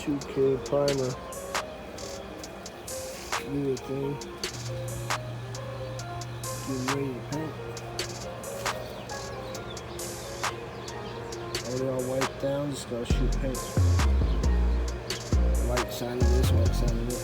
2K primer. Do a thing. Get ready to paint. Already all wiped down, just gotta shoot paint. White side of this, white side of it.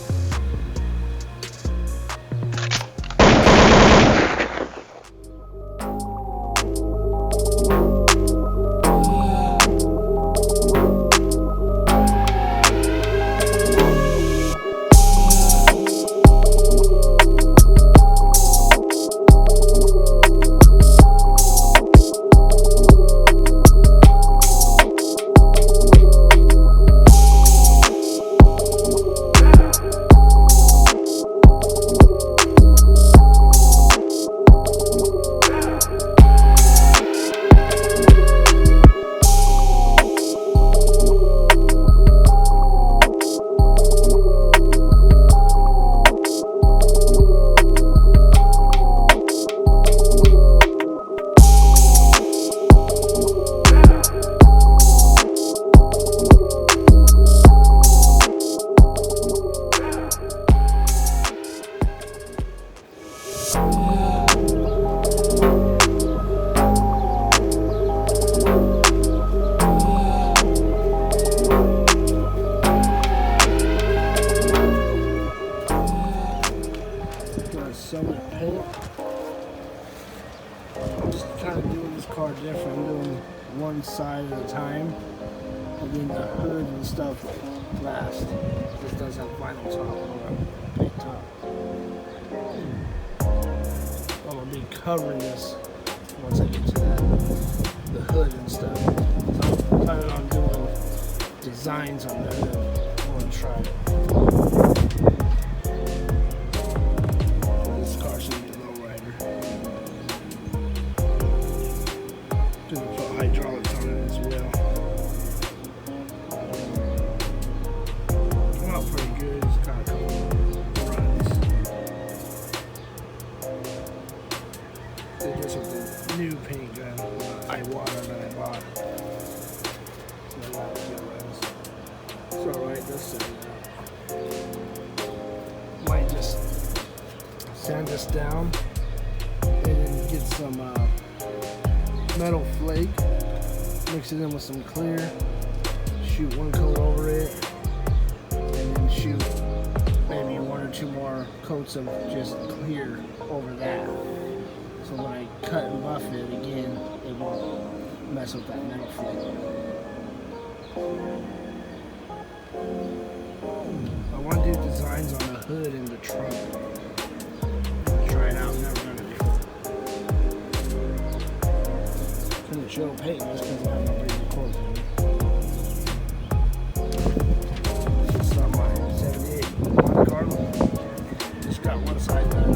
Summer paint. I'm just kind of doing this car different. I'm doing one side at a time, and then the hood and stuff last. This does have vinyl top or paint top. I'm gonna be covering this once I get to that, the hood and stuff. So I'm planning on doing designs on the hood. I want to try it. Hydraulics on it as well. Came out pretty good. It's got a couple runs. Did this with the new paint gun, Iwata that I bought. So a lot of good runs. It's alright, let's set it up. Might just sand this down and then get some metal flake, mix it in with some clear, shoot one coat over it, and then shoot maybe one or two more coats of just clear over that. So when I cut and buff it again, it won't mess with that metal flake. I want to do designs on the hood and the trunk. Try it out, never done it before. Couldn't show paint just because I have no reason to close it. It's on my 78 Monte Carlo. Just got one side done.